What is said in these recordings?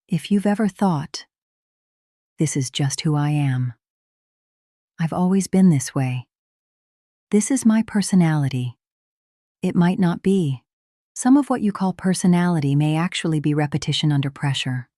If you've ever thought, this is just who I am, I've always been this way, this is my personality, it might not be. Some of what you call personality may actually be repetition under pressure.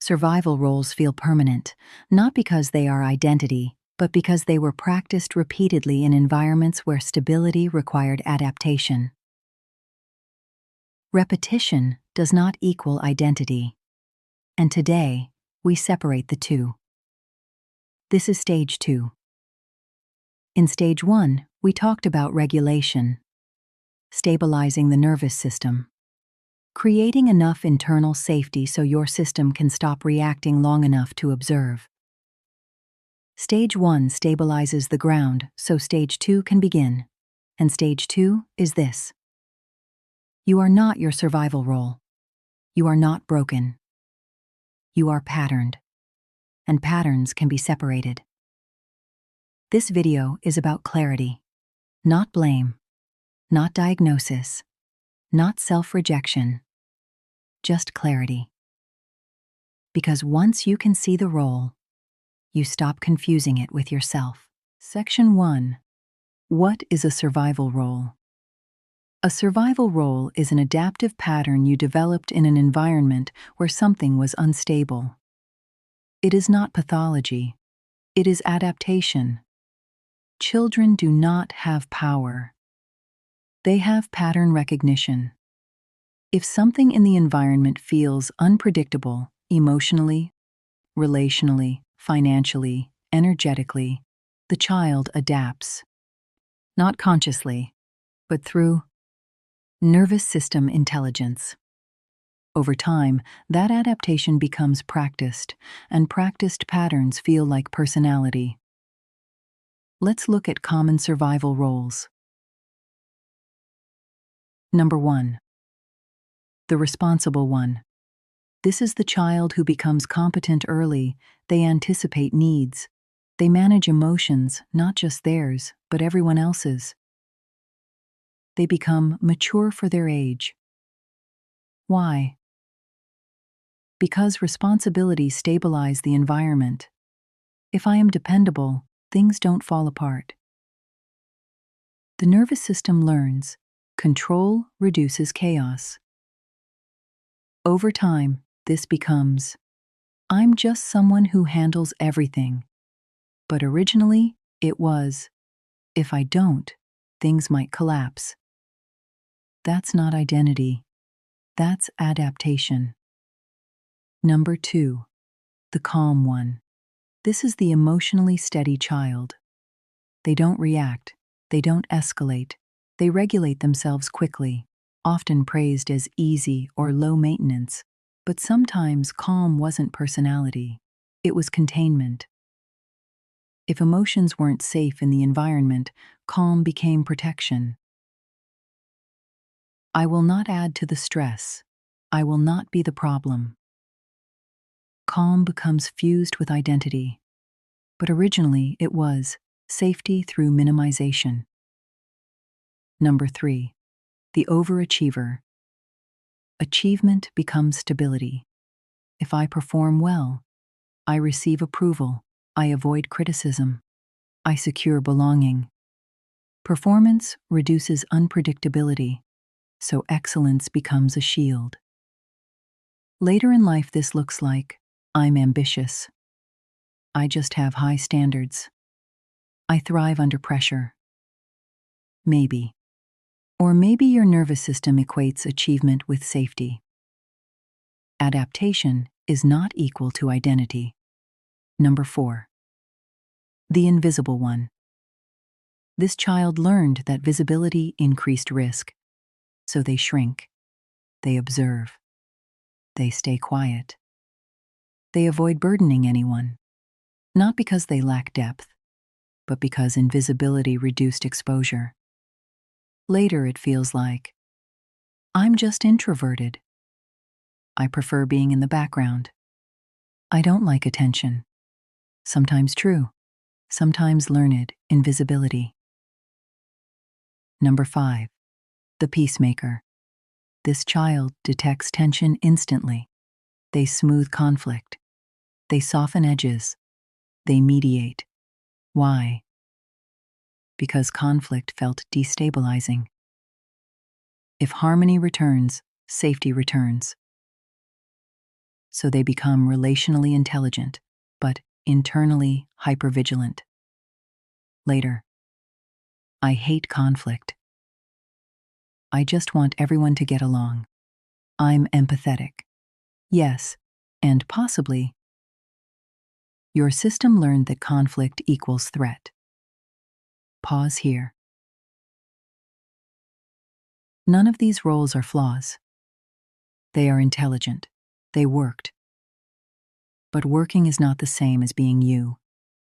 Survival roles feel permanent, not because they are identity, but because they were practiced repeatedly in environments where stability required adaptation. Repetition does not equal identity, and today we separate the two. This is stage 2. In stage 1, we talked about regulation, stabilizing the nervous system, creating enough internal safety so your system can stop reacting long enough to observe. Stage 1 stabilizes the ground so stage 2 can begin, and stage 2 is this. You are not your survival role. You are not broken. You are patterned, and patterns can be separated. This video is about clarity, not blame, not diagnosis, not self-rejection, just clarity. Because once you can see the role, you stop confusing it with yourself. Section 1. What is a survival role? A survival role is an adaptive pattern you developed in an environment where something was unstable. It is not pathology. It is adaptation. Children do not have power. They have pattern recognition. If something in the environment feels unpredictable, emotionally, relationally, financially, energetically, the child adapts. Not consciously, but through nervous system intelligence. Over time, that adaptation becomes practiced, and practiced patterns feel like personality. Let's look at common survival roles. Number 1. The responsible one. This is the child who becomes competent early. They anticipate needs. They manage emotions, not just theirs, but everyone else's. They become mature for their age. Why? Because responsibilities stabilize the environment. If I am dependable, things don't fall apart. The nervous system learns. Control reduces chaos. Over time, this becomes, I'm just someone who handles everything. But originally, it was, if I don't, things might collapse. That's not identity. That's adaptation. Number 2. The calm one. This is the emotionally steady child. They don't react. They don't escalate. They regulate themselves quickly, often praised as easy or low maintenance. But sometimes calm wasn't personality. It was containment. If emotions weren't safe in the environment, calm became protection. I will not add to the stress. I will not be the problem. Calm becomes fused with identity. But originally it was safety through minimization. Number 3. The overachiever. Achievement becomes stability. If I perform well, I receive approval. I avoid criticism. I secure belonging. Performance reduces unpredictability, so excellence becomes a shield. Later in life, this looks like, I'm ambitious. I just have high standards. I thrive under pressure. Maybe. Or maybe your nervous system equates achievement with safety. Adaptation is not equal to identity. Number 4. The invisible one. This child learned that visibility increased risk, so they shrink. They observe. They stay quiet. They avoid burdening anyone, not because they lack depth, but because invisibility reduced exposure. Later it feels like, I'm just introverted. I prefer being in the background. I don't like attention. Sometimes true, sometimes learned invisibility. Number 5. The peacemaker. This child detects tension instantly. They smooth conflict. They soften edges. They mediate. Why? Because conflict felt destabilizing. If harmony returns, safety returns. So they become relationally intelligent, but internally hypervigilant. Later. I hate conflict. I just want everyone to get along. I'm empathetic. Yes, and possibly. Your system learned that conflict equals threat. Pause here. None of these roles are flaws. They are intelligent. They worked. But working is not the same as being you.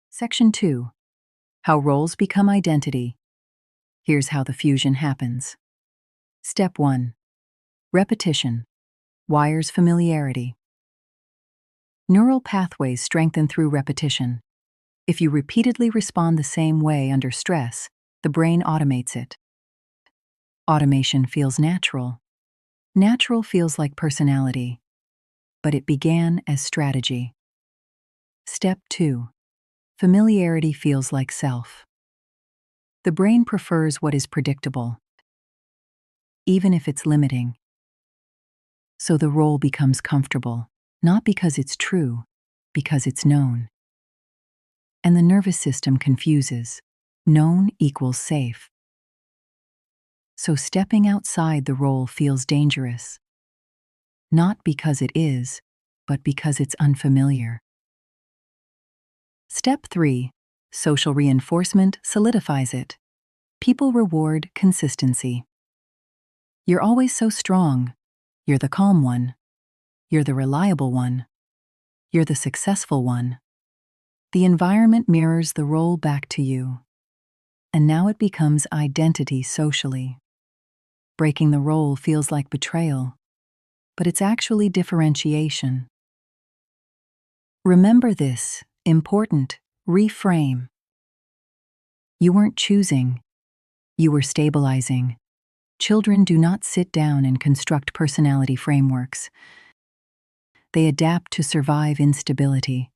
Section 2. How roles become identity. Here's how the fusion happens. Step 1. Repetition. Wires familiarity. Neural pathways strengthen through repetition. If you repeatedly respond the same way under stress, the brain automates it. Automation feels natural. Natural feels like personality, but it began as strategy. Step 2. Familiarity feels like self. The brain prefers what is predictable, even if it's limiting. So the role becomes comfortable, not because it's true, because it's known. And the nervous system confuses. Known equals safe. So stepping outside the role feels dangerous. Not because it is, but because it's unfamiliar. Step 3. Social reinforcement solidifies it. People reward consistency. You're always so strong. You're the calm one. You're the reliable one. You're the successful one. The environment mirrors the role back to you. And now it becomes identity socially. Breaking the role feels like betrayal, but it's actually differentiation. Remember this important reframe. You weren't choosing, you were stabilizing. Children do not sit down and construct personality frameworks. They adapt to survive instability.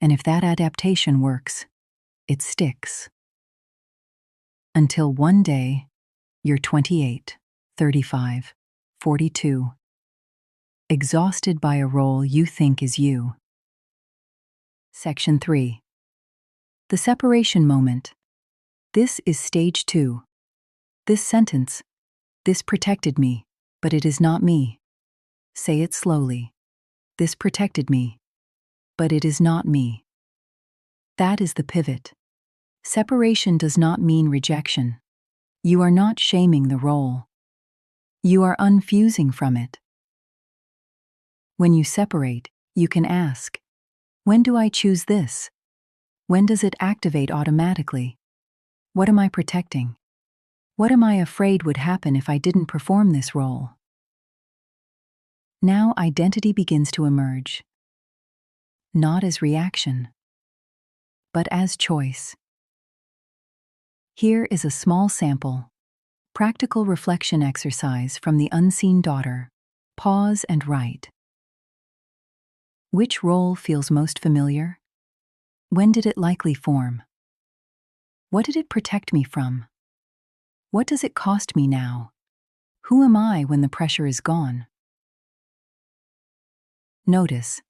And if that adaptation works, it sticks. Until one day, you're 28, 35, 42, exhausted by a role you think is you. Section 3. The separation moment. This is stage 2. This sentence, this protected me, but it is not me. Say it slowly. This protected me, but it is not me. That is the pivot. Separation does not mean rejection. You are not shaming the role. You are unfusing from it. When you separate, you can ask, when do I choose this? When does it activate automatically? What am I protecting? What am I afraid would happen if I didn't perform this role? Now identity begins to emerge. Not as reaction, but as choice. Here is a small sample. Practical reflection exercise from the unseen daughter. Pause and write. Which role feels most familiar? When did it likely form? What did it protect me from? What does it cost me now? Who am I when the pressure is gone? Notice,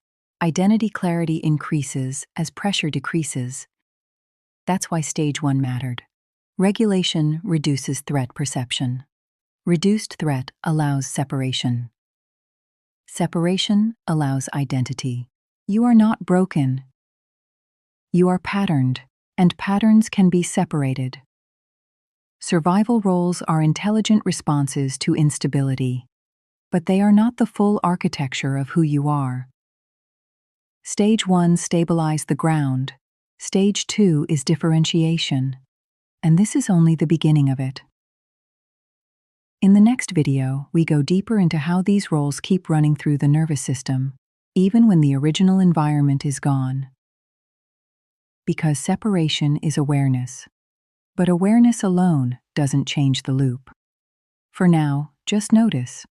identity clarity increases as pressure decreases. That's why stage 1 mattered. Regulation reduces threat perception. Reduced threat allows separation. Separation allows identity. You are not broken. You are patterned, and patterns can be separated. Survival roles are intelligent responses to instability, but they are not the full architecture of who you are. Stage 1 stabilized the ground. Stage 2 is differentiation, and this is only the beginning of it. In the next video, we go deeper into how these roles keep running through the nervous system, even when the original environment is gone. Because separation is awareness, but awareness alone doesn't change the loop. For now, just notice.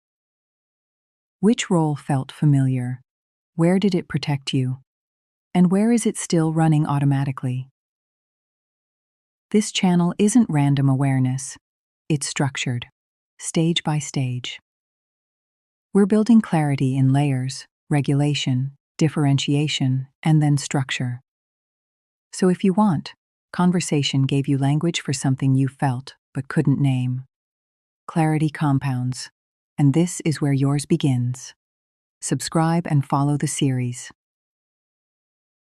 Which role felt familiar? Where did it protect you? And where is it still running automatically? This channel isn't random awareness. It's structured, stage by stage. We're building clarity in layers, regulation, differentiation, and then structure. So if you want, conversation gave you language for something you felt but couldn't name. Clarity compounds, and this is where yours begins. Subscribe and follow the series.